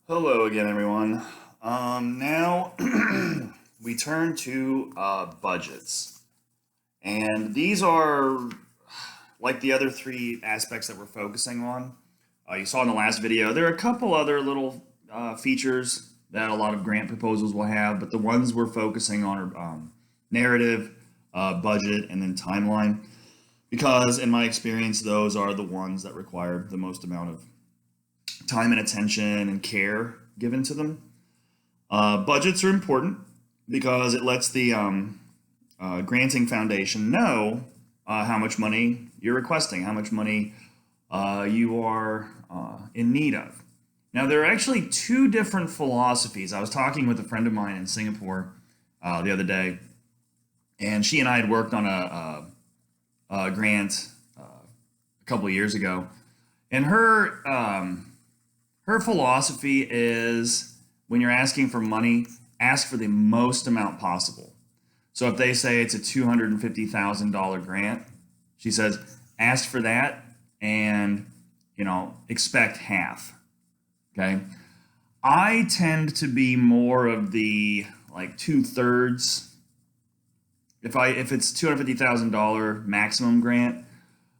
Hello again, everyone. Now we turn to budgets, and these are like the other three aspects that we're focusing on. You saw in the last video, there are a couple other little features that a lot of grant proposals will have, but the ones we're focusing on are narrative, budget, and then timeline, because in my experience, those are the ones that require the most amount of time and attention and care given to them. Budgets are important because it lets the granting foundation know how much money you're requesting, how much money you are in need of. Now, there are actually two different philosophies. I was talking with a friend of mine in Singapore the other day, and she and I had worked on a grant a couple of years ago, and her philosophy is when you're asking for money, ask for the most amount possible. So if they say it's a $250,000 grant, she says ask for that and expect half. Okay. I tend to be more of the like 2/3. If it's $250,000 maximum grant,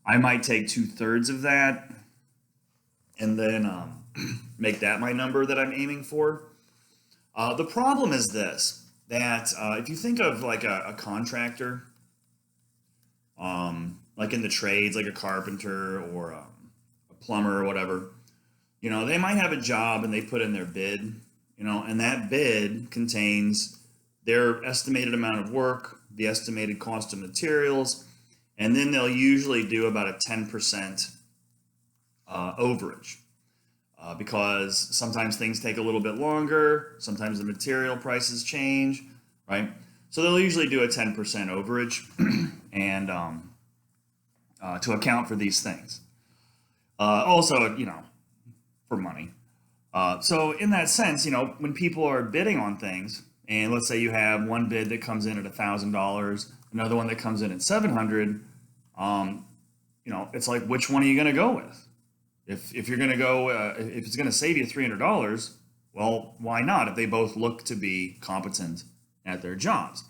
I might take 2/3 of that and then make that my number that I'm aiming for. The problem is this, that if you think of like a contractor, like in the trades, like a carpenter or a plumber or whatever, they might have a job and they put in their bid, and that bid contains their estimated amount of work, the estimated cost of materials, and then they'll usually do about a 10% overage. Because sometimes things take a little bit longer, sometimes the material prices change, right? So they'll usually do a 10% overage and to account for these things. Also, for money. So in that sense, when people are bidding on things, and let's say you have one bid that comes in at $1,000, another one that comes in at 700, it's like, which one are you going to go with? If you're going to go, if it's going to save you $300, well, why not? If they both look to be competent at their jobs,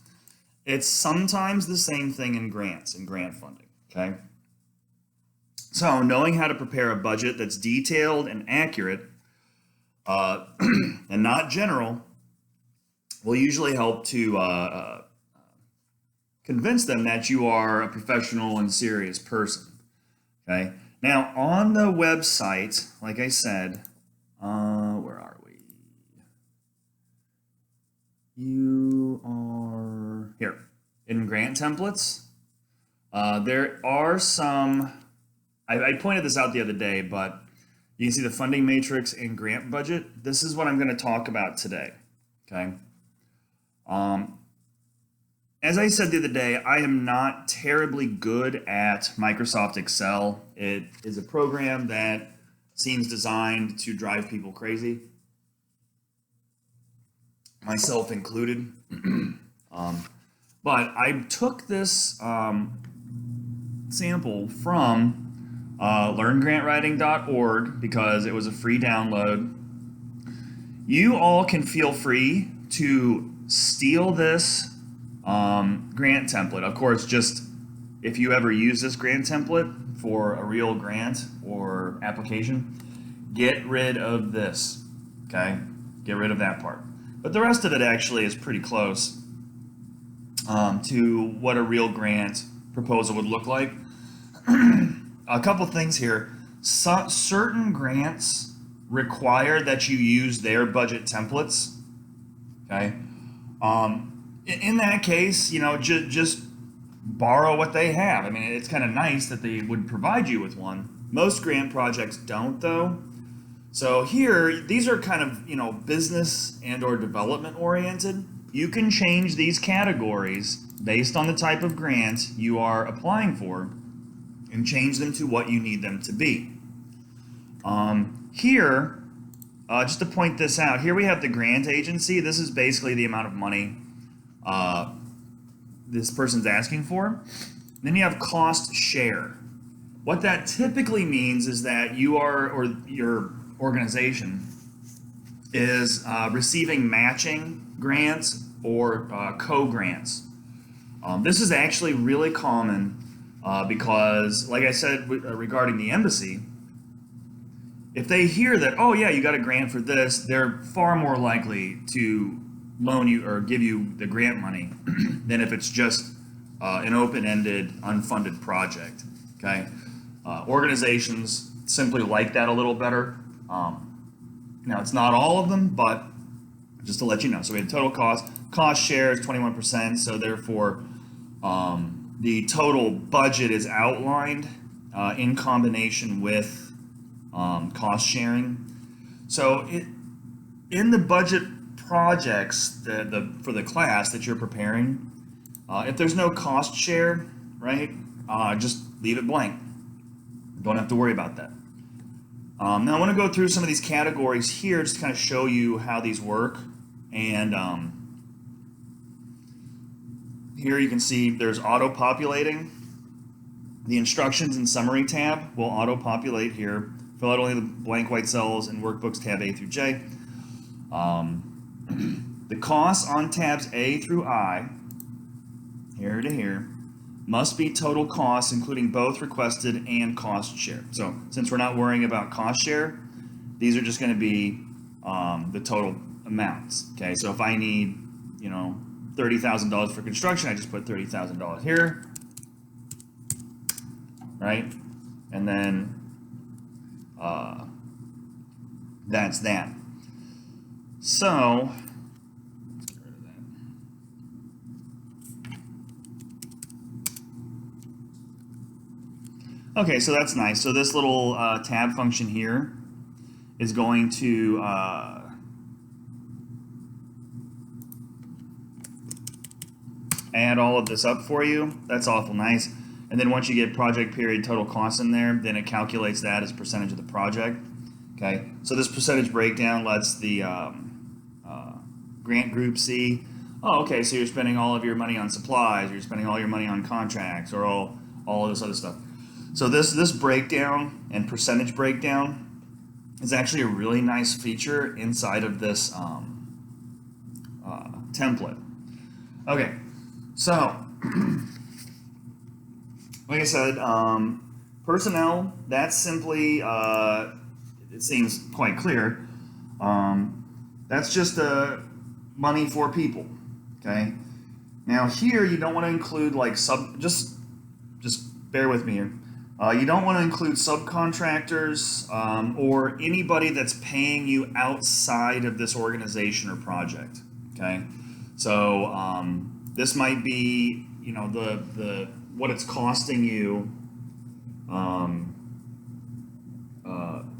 it's sometimes the same thing in grants and grant funding. Okay. So knowing how to prepare a budget that's detailed and accurate, and not general, will usually help to convince them that you are a professional and serious person. Okay. Now, on the website, like I said, where are we? You are here in grant templates. There are some, I pointed this out the other day, but you can see the funding matrix and grant budget. This is what I'm going to talk about today. Okay. As I said the other day, I am not terribly good at Microsoft Excel. It is a program that seems designed to drive people crazy, myself included. But I took this sample from learngrantwriting.org because it was a free download. You all can feel free to steal this grant template. Of course, just if you ever use this grant template for a real grant or application, get rid of this. Okay, get rid of that part. But the rest of it actually is pretty close to what a real grant proposal would look like. A couple things here. Certain grants require that you use their budget templates. Okay. In that case, just borrow what they have. I mean, it's kind of nice that they would provide you with one. Most grant projects don't, though. So here, these are kind of, business and or development oriented. You can change these categories based on the type of grant you are applying for and change them to what you need them to be. Here, just to point this out, here we have the grant agency. This is basically the amount of money this person's asking for. Then you have cost share. What that typically means is that you are, or your organization is receiving matching grants or co-grants. This is actually really common because, like I said, regarding the embassy, if they hear that, oh yeah, you got a grant for this, they're far more likely to loan you or give you the grant money than if it's just an open-ended, unfunded project. Okay, organizations simply like that a little better. Now it's not all of them, but just to let you know. So we had total cost share is 21%. So therefore, the total budget is outlined in combination with cost sharing. So in the budget projects for the class that you're preparing, if there's no cost share, right, just leave it blank. Don't have to worry about that. Now I want to go through some of these categories here just to kind of show you how these work. And here you can see there's auto-populating. The instructions and summary tab will auto-populate here. Fill out only the blank white cells in workbooks tab A through J. The costs on tabs A through I, here to here, must be total costs including both requested and cost share. So since we're not worrying about cost share, these are just going to be the total amounts. Okay, so if I need, $30,000 for construction, I just put $30,000 here, right? And then that's that. So let's get rid of that. Okay, so that's nice. So this little tab function here is going to add all of this up for you. That's awful nice. And then once you get project period total costs in there, then it calculates that as percentage of the project. Okay, so this percentage breakdown lets the grant group see, oh, okay, so you're spending all of your money on supplies, or you're spending all your money on contracts, or all of this other stuff. So this breakdown and percentage breakdown is actually a really nice feature inside of this template. Okay, so like I said, personnel, that's simply, it seems quite clear, that's just money for people, okay? Now here, you don't want to include like just bear with me here. You don't want to include subcontractors or anybody that's paying you outside of this organization or project, okay? So this might be, the what it's costing you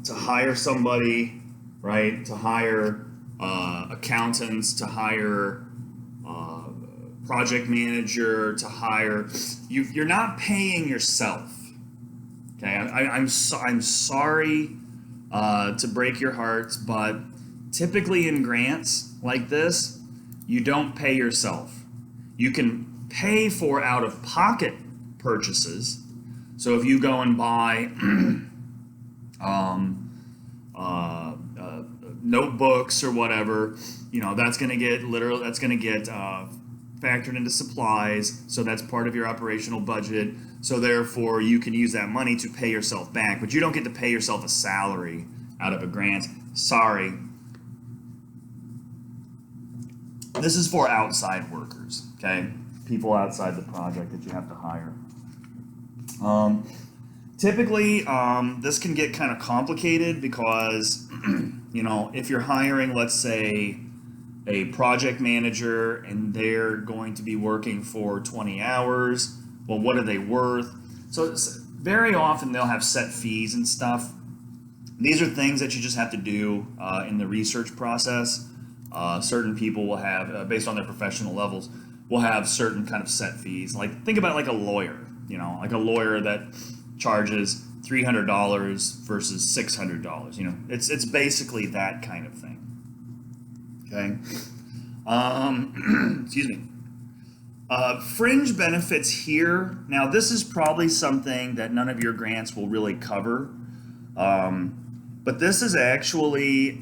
to hire somebody, right? To hire accountants, to hire project manager, to hire. You're not paying yourself. Okay, I'm sorry to break your hearts, but typically in grants like this, you don't pay yourself. You can pay for out-of-pocket purchases. So if you go and buy notebooks or whatever, that's going to get factored into supplies. So that's part of your operational budget. So therefore, you can use that money to pay yourself back, but you don't get to pay yourself a salary out of a grant. Sorry. This is for outside workers, okay? People outside the project that you have to hire. Typically, this can get kind of complicated because, if you're hiring, let's say, a project manager and they're going to be working for 20 hours, well, what are they worth? So very often they'll have set fees and stuff. These are things that you just have to do in the research process. Certain people will have, based on their professional levels, will have certain kind of set fees. Like, think about like a lawyer, like a lawyer that charges $300 versus $600. It's basically that kind of thing. Okay. Excuse me. Fringe benefits here. Now, this is probably something that none of your grants will really cover, but this is actually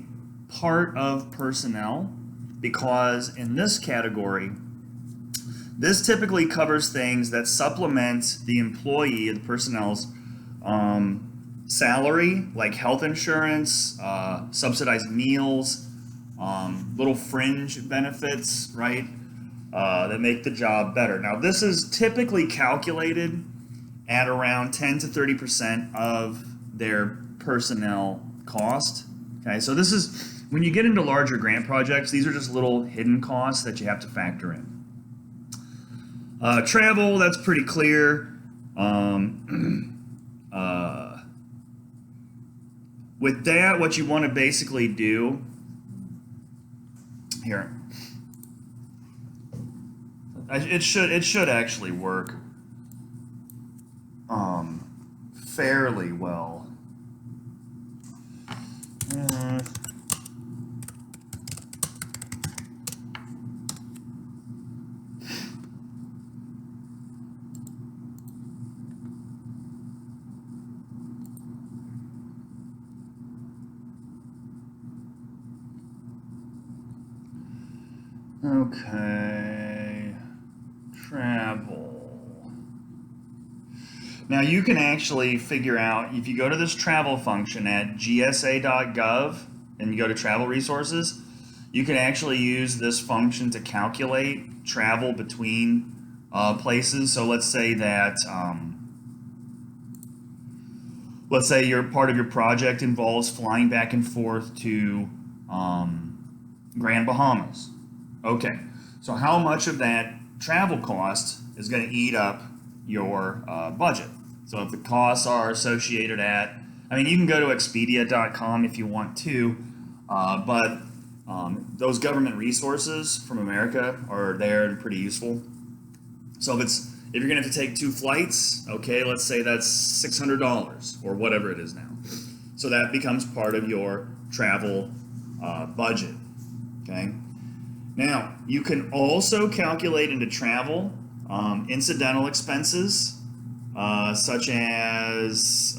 part of personnel because in this category, this typically covers things that supplement the employee, the personnel's salary, like health insurance, subsidized meals, little fringe benefits, right, that make the job better. Now, this is typically calculated at around 10 to 30% of their personnel cost. Okay, so this is, when you get into larger grant projects, these are just little hidden costs that you have to factor in. Travel, that's pretty clear. With that, what you want to basically do here, it should actually work fairly well. Okay, travel. Now you can actually figure out, if you go to this travel function at gsa.gov and you go to travel resources, you can actually use this function to calculate travel between places. So let's say that, let's say your part of your project involves flying back and forth to Grand Bahamas. Okay, so how much of that travel cost is going to eat up your budget? So if the costs are associated at, I mean, you can go to Expedia.com if you want to, but those government resources from America are there and pretty useful. So if you're going to have to take 2 flights, okay, let's say that's $600 or whatever it is now. So that becomes part of your travel budget, okay? Now, you can also calculate into travel incidental expenses, such as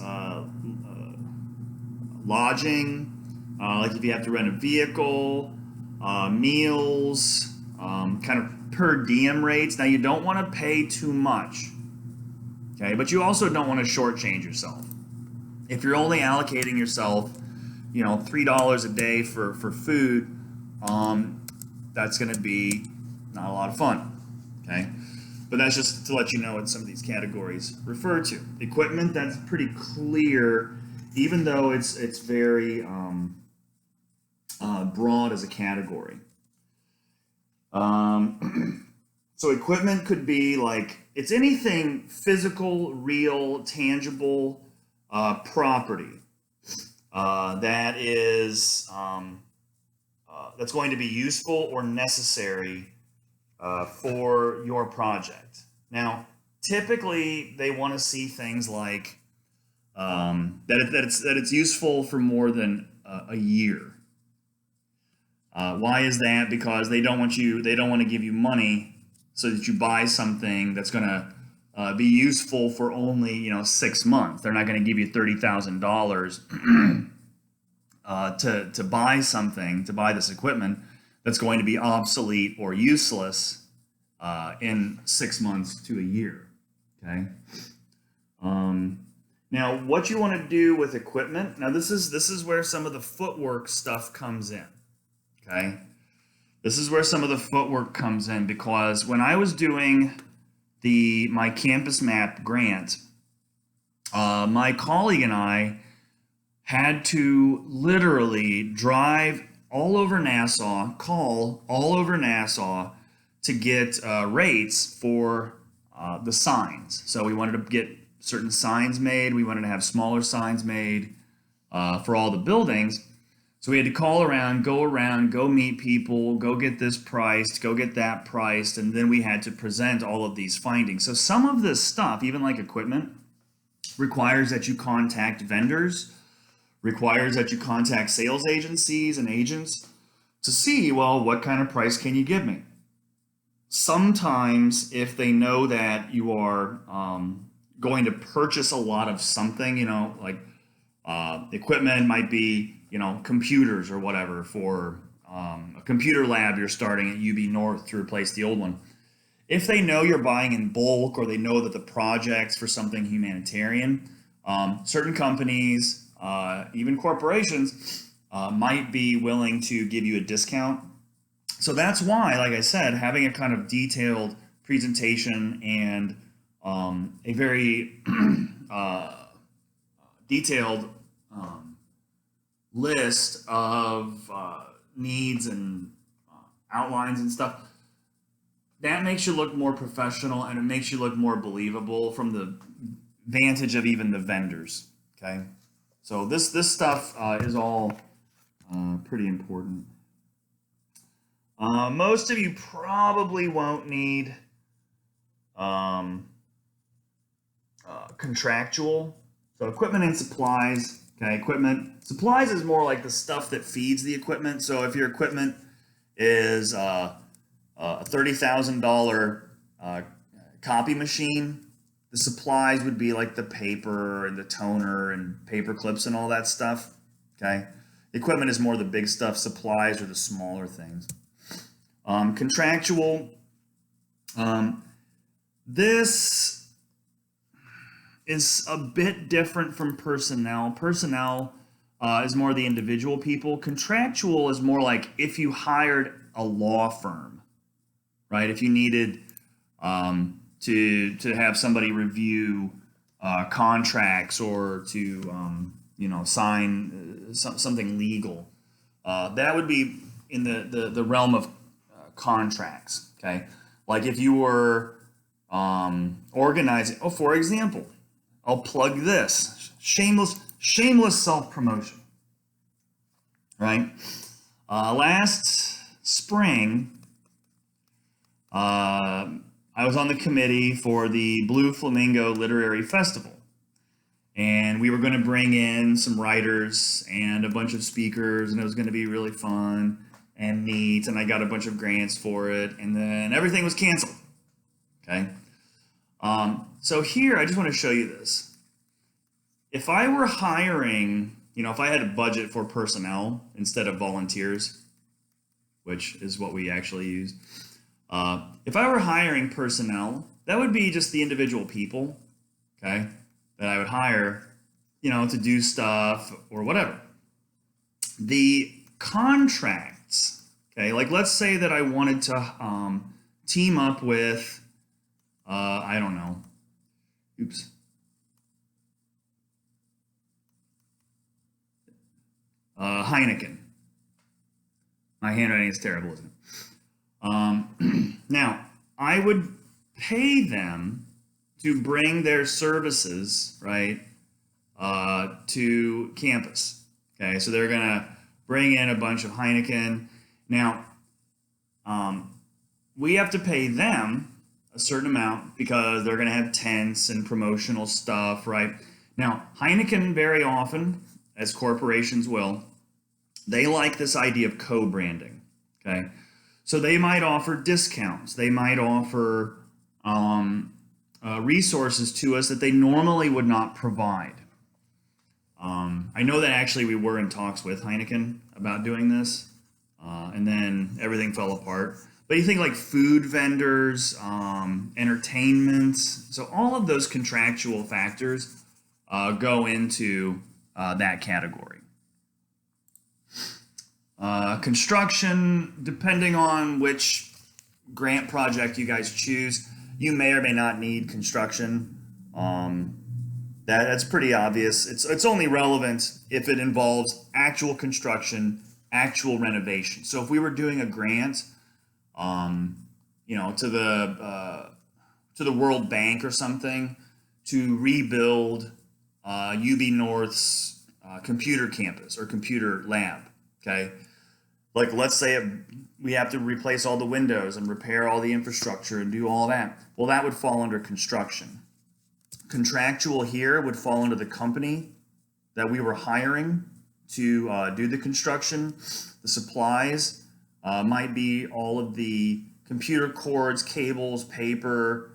lodging, like if you have to rent a vehicle, meals, kind of per diem rates. Now, you don't want to pay too much, okay? But you also don't want to shortchange yourself. If you're only allocating yourself, $3 a day for food, that's going to be not a lot of fun, okay? But that's just to let you know what some of these categories refer to. Equipment, that's pretty clear, even though it's very broad as a category. So equipment could be like, it's anything physical, real, tangible property that is that's going to be useful or necessary for your project. Now, typically they want to see things like that it's useful for more than a year. Why is that? Because they don't want to give you money so that you buy something that's going to be useful for only 6 months. They're not going to give you $30,000 to buy something, to buy this equipment that's going to be obsolete or useless in 6 months to a year. Okay. Now, what you want to do with equipment? Now, this is where some of the footwork stuff comes in. Okay. This is where some of the footwork comes in, because when I was doing my campus map grant, my colleague and I had to literally drive all over Nassau, call all over Nassau to get rates for the signs. So we wanted to get certain signs made. We wanted to have smaller signs made for all the buildings. So we had to call around, go meet people, go get this priced, go get that priced, and then we had to present all of these findings. So some of this stuff, even like equipment, requires that you contact vendors, requires that you contact sales agencies and agents to see, well, what kind of price can you give me? Sometimes if they know that you are going to purchase a lot of something, like equipment might be, computers or whatever for a computer lab you're starting at UB North to replace the old one. If they know you're buying in bulk or they know that the project's for something humanitarian, certain companies, even corporations, might be willing to give you a discount. So that's why, like I said, having a kind of detailed presentation and a very detailed list of needs and outlines and stuff, that makes you look more professional and it makes you look more believable from the vantage of even the vendors. Okay, so this stuff is all pretty important. Most of you probably won't need contractual. So equipment and supplies. Okay, equipment. Supplies is more like the stuff that feeds the equipment. So if your equipment is a $30,000 copy machine, the supplies would be like the paper and the toner and paper clips and all that stuff. Okay, equipment is more the big stuff. Supplies are the smaller things. Contractual. This is a bit different from personnel. Personnel is more the individual people. Contractual is more like if you hired a law firm, right? If you needed to have somebody review contracts or to sign something legal, that would be in the realm of contracts. Okay, like if you were organizing. Oh, for example, I'll plug this. Shameless self-promotion. Right? Last spring, I was on the committee for the Blue Flamingo Literary Festival. And we were going to bring in some writers and a bunch of speakers, and it was going to be really fun and neat. And I got a bunch of grants for it, and then everything was canceled. Okay? So here, I just want to show you this. If I were hiring, if I had a budget for personnel instead of volunteers, which is what we actually use, if I were hiring personnel, that would be just the individual people, okay, that I would hire, to do stuff or whatever. The contracts, okay, like let's say that I wanted to team up with, I don't know, Heineken. My handwriting is terrible, isn't it? Now, I would pay them to bring their services, right, to campus. Okay, so they're gonna bring in a bunch of Heineken. Now, we have to pay them a certain amount because they're gonna have tents and promotional stuff, right? Now, Heineken very often, as corporations will, they like this idea of co-branding. Okay, so they might offer discounts. They might offer resources to us that they normally would not provide. I know that actually we were in talks with Heineken about doing this, and then everything fell apart. But you think like food vendors, entertainment, so all of those contractual factors go into that category. Construction, depending on which grant project you guys choose, you may or may not need construction. That's pretty obvious. It's only relevant if it involves actual construction, actual renovation. So if we were doing a grant, to the World Bank or something to rebuild UB North's computer campus or computer lab, okay? Like let's say we have to replace all the windows and repair all the infrastructure and do all that. Well, that would fall under construction. Contractual here would fall under the company that we were hiring to do the construction. The supplies might be all of the computer cords, cables, paper,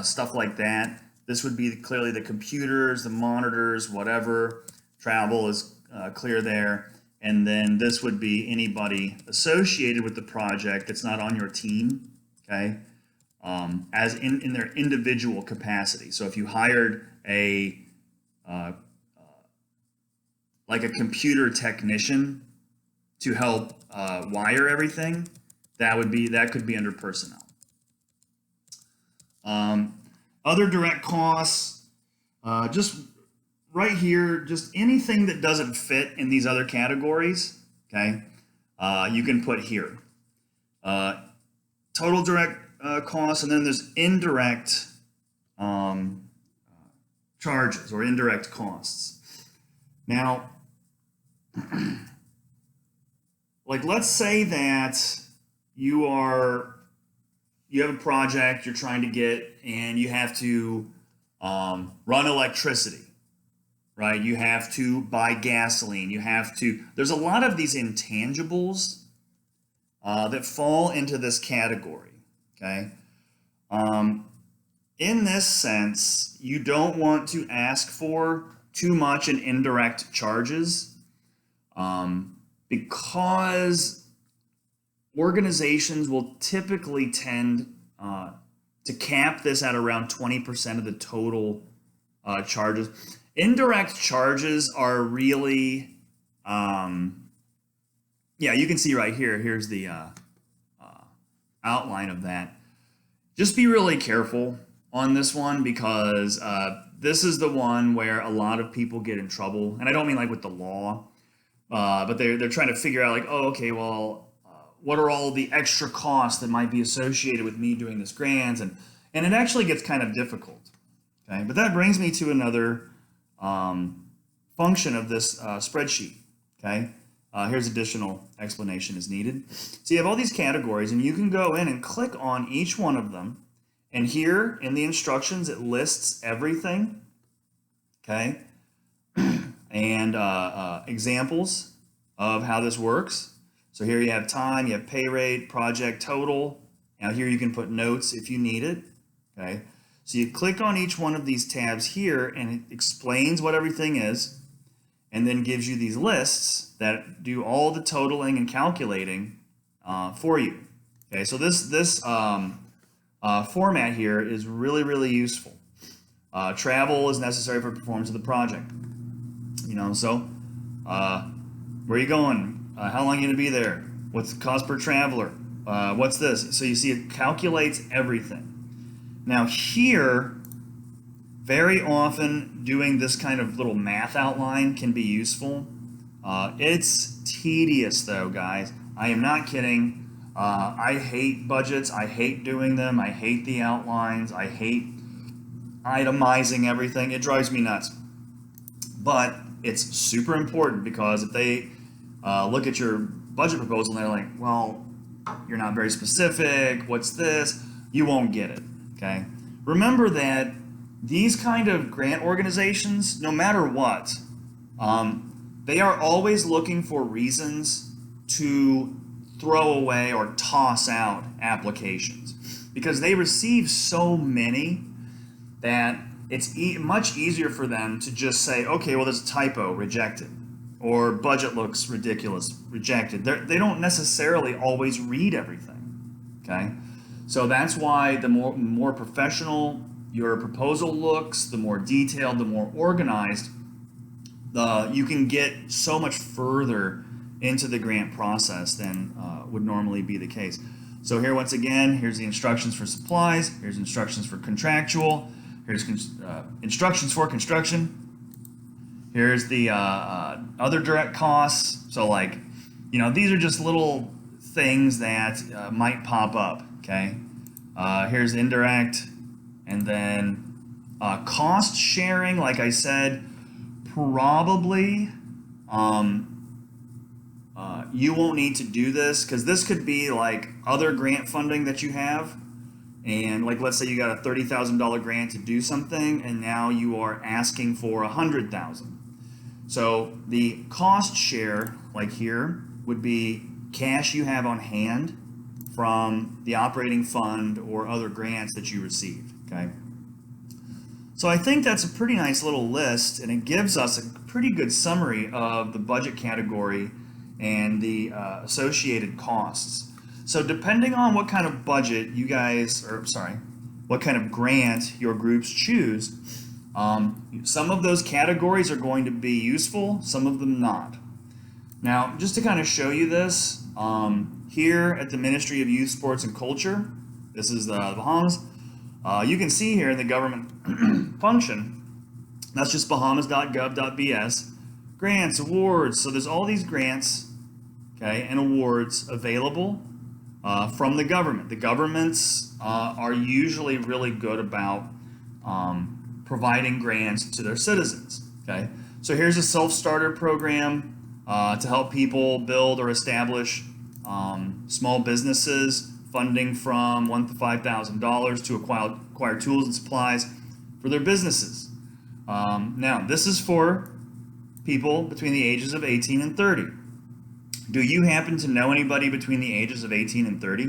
stuff like that. This would be clearly the computers, the monitors, whatever. Travel is clear there. And then this would be anybody associated with the project that's not on your team, okay, as in their individual capacity. So if you hired like a computer technician to help wire everything, that could be under personnel. Other direct costs, just right here, just anything that doesn't fit in these other categories, okay, you can put here. Total direct costs, and then there's indirect charges or indirect costs. Now, like let's say that you have a project you're trying to get and you have to run electricity, right? You have to buy gasoline. There's a lot of these intangibles that fall into this category, okay? In this sense, you don't want to ask for too much in indirect charges because organizations will typically tend to cap this at around 20% of the total charges. Indirect charges are really, yeah, you can see right here, here's the outline of that. Just be really careful on this one because this is the one where a lot of people get in trouble. And I don't mean like with the law, but they're trying to figure out like, oh, okay, well, what are all the extra costs that might be associated with me doing this grant? And it actually gets kind of difficult, okay? But that brings me to another function of this spreadsheet, okay? Here's additional explanation is needed. So you have all these categories and you can go in and click on each one of them. And here in the instructions, it lists everything, okay? And examples of how this works. So here you have time, you have pay rate, project total. Now here you can put notes if you need it, okay? So you click on each one of these tabs here and it explains what everything is and then gives you these lists that do all the totaling and calculating for you. Okay, so this format here is really, really useful. Travel is necessary for performance of the project. You know, so where are you going? How long are you going to be there? What's the cost per traveler? What's this? So you see it calculates everything. Now here, very often doing this kind of little math outline can be useful. It's tedious though, guys. I am not kidding. I hate budgets. I hate doing them. I hate the outlines. I hate itemizing everything. It drives me nuts. But it's super important because if they look at your budget proposal and they're like, well, you're not very specific. What's this? You won't get it, okay? Remember that these kind of grant organizations, no matter what, they are always looking for reasons to throw away or toss out applications because they receive so many that it's much easier for them to just say, okay, well, there's a typo, rejected, or budget looks ridiculous, rejected. They don't necessarily always read everything, okay? So that's why the more professional your proposal looks, the more detailed, the more organized, you can get so much further into the grant process than would normally be the case. So here, once again, here's the instructions for supplies, here's instructions for contractual, here's instructions for construction, here's the other direct costs. So like, you know, these are just little things that might pop up, okay? Here's indirect, and then cost sharing, like I said, probably you won't need to do this because this could be like other grant funding that you have. And like, let's say you got a $30,000 grant to do something and now you are asking for $100,000. So the cost share, like here, would be cash you have on hand from the operating fund or other grants that you received, okay? So I think that's a pretty nice little list, and it gives us a pretty good summary of the budget category and the associated costs. So depending on what kind of budget you guys, or sorry, what kind of grant your groups choose, some of those categories are going to be useful, some of them not. Now, just to kind of show you this, here at the Ministry of Youth, Sports, and Culture, this is the Bahamas, you can see here in the government function, that's just bahamas.gov.bs, grants, awards. So there's all these grants, okay, and awards available from the government. The governments are usually really good about providing grants to their citizens, okay? So here's a self-starter program to help people build or establish small businesses, funding from $1,000 to $5,000 to acquire tools and supplies for their businesses. Now, this is for people between the ages of 18 and 30. Do you happen to know anybody between the ages of 18 and 30?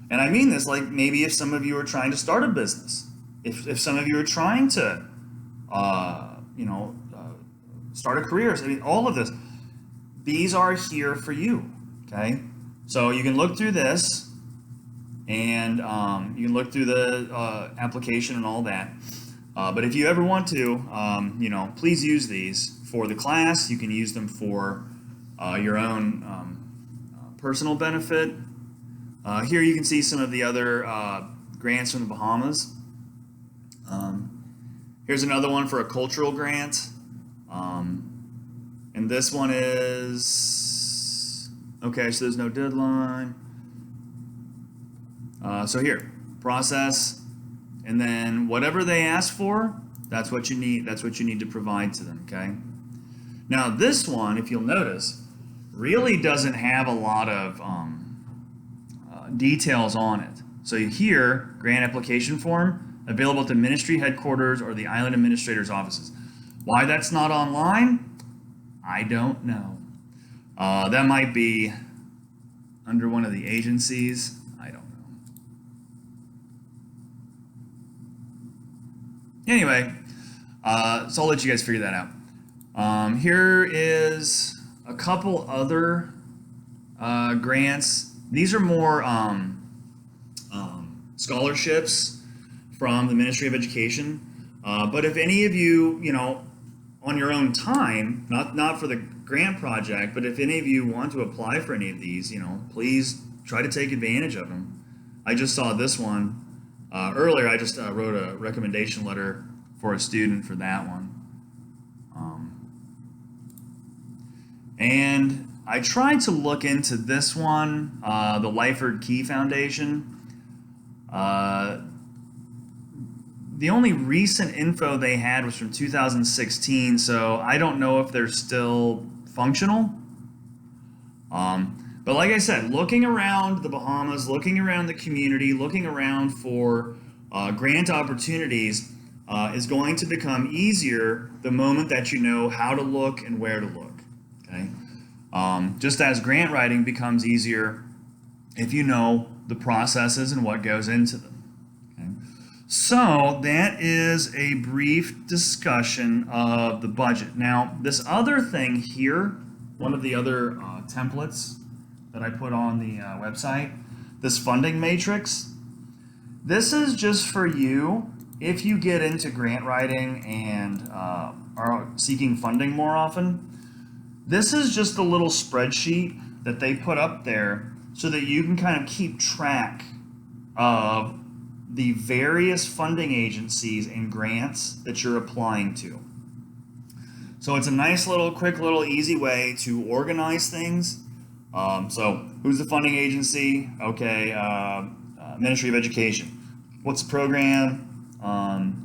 And I mean this like maybe if some of you are trying to start a business, if some of you are trying to, start a career. I mean, all of this, these are here for you, okay? So you can look through this, and you can look through the application and all that. But if you ever want to, please use these for the class. You can use them for your own personal benefit. Here you can see some of the other grants from the Bahamas. Here's another one for a cultural grant. And this one is, okay, so there's no deadline. So here, process, and then whatever they ask for, that's what you need. That's what you need to provide to them, okay? Now this one, if you'll notice, really doesn't have a lot of details on it. So here, grant application form, available at the ministry headquarters or the island administrator's offices. Why that's not online, I don't know. That might be under one of the agencies. I don't know. Anyway, so I'll let you guys figure that out. Here is a couple other grants. These are more scholarships from the Ministry of Education. But if any of you, on your own time, not for the grant project, but if any of you want to apply for any of these, please try to take advantage of them. I just saw this one earlier. I just wrote a recommendation letter for a student for that one. And I tried to look into this one, the Lyford Key Foundation. The only recent info they had was from 2016, so I don't know if they're still functional. But like I said, looking around the Bahamas, looking around the community, looking around for grant opportunities is going to become easier the moment that you know how to look and where to look. Okay, just as grant writing becomes easier if you know the processes and what goes into them. Okay? So that is a brief discussion of the budget. Now, this other thing here, one of the other templates that I put on the website, this funding matrix, this is just for you if you get into grant writing and are seeking funding more often. This is just a little spreadsheet that they put up there so that you can kind of keep track of the various funding agencies and grants that you're applying to. So it's a nice little, quick little, easy way to organize things. So who's the funding agency? Okay, Ministry of Education. What's the program?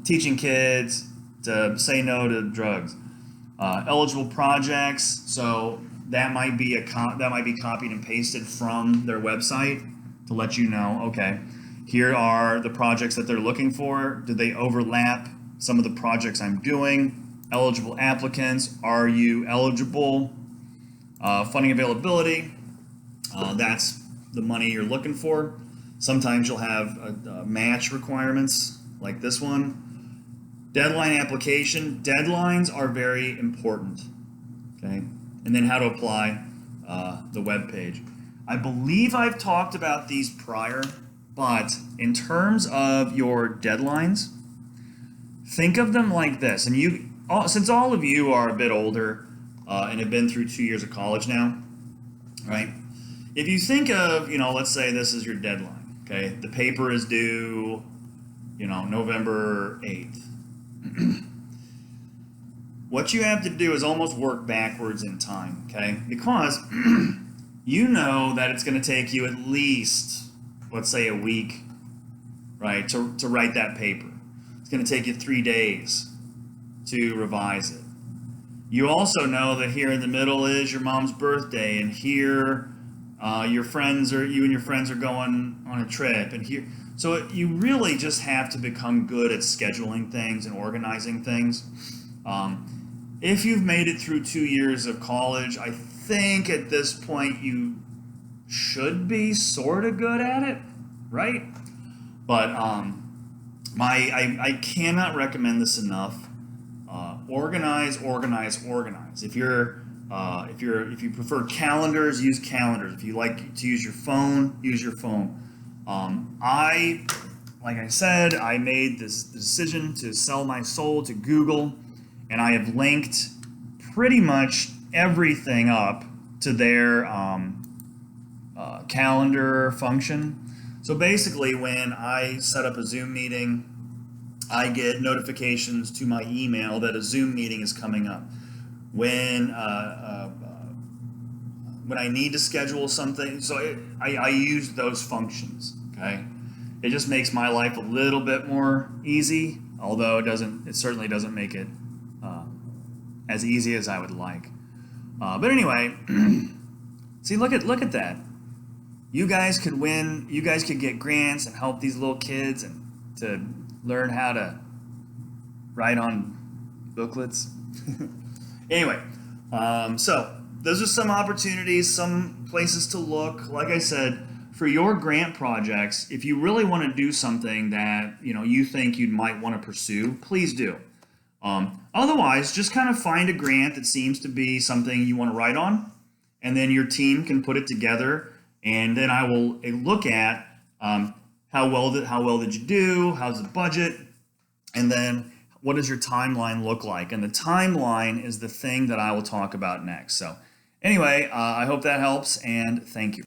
Teaching kids to say no to drugs. Eligible projects. So that might be copied and pasted from their website to let you know, okay, here are the projects that they're looking for. Do they overlap some of the projects I'm doing? Eligible applicants, are you eligible? Funding availability, that's the money you're looking for. Sometimes you'll have match requirements like this one. Deadline application. Deadlines are very important. Okay. And then how to apply the web page. I believe I've talked about these prior, but in terms of your deadlines, think of them like this. And since all of you are a bit older and have been through 2 years of college now, right? If you think of, let's say this is your deadline, okay? The paper is due, November 8th. What you have to do is almost work backwards in time, okay? Because you know that it's going to take you at least, let's say, a week, right, to write that paper. It's going to take you 3 days to revise it. You also know that here in the middle is your mom's birthday, and here you and your friends are going on a trip, and here. So you really just have to become good at scheduling things and organizing things. If you've made it through 2 years of college, I think at this point you should be sort of good at it, right? But I cannot recommend this enough. Organize. If you prefer calendars, use calendars. If you like to use your phone, use your phone. Like I said, I made this decision to sell my soul to Google, and I have linked pretty much everything up to their calendar function. So basically, when I set up a Zoom meeting, I get notifications to my email that a Zoom meeting is coming up. When I need to schedule something, so I use those functions. Okay, it just makes my life a little bit more easy. Although it certainly doesn't make it as easy as I would like. But anyway, see, look at that. You guys could win. You guys could get grants and help these little kids and to learn how to write on booklets. Anyway, so those are some opportunities, some places to look. Like I said, for your grant projects, if you really want to do something that you think you might want to pursue, please do. Otherwise, just kind of find a grant that seems to be something you want to write on, and then your team can put it together, and then I will look at how well did you do, how's the budget, and then what does your timeline look like? And the timeline is the thing that I will talk about next. So anyway, I hope that helps, and thank you.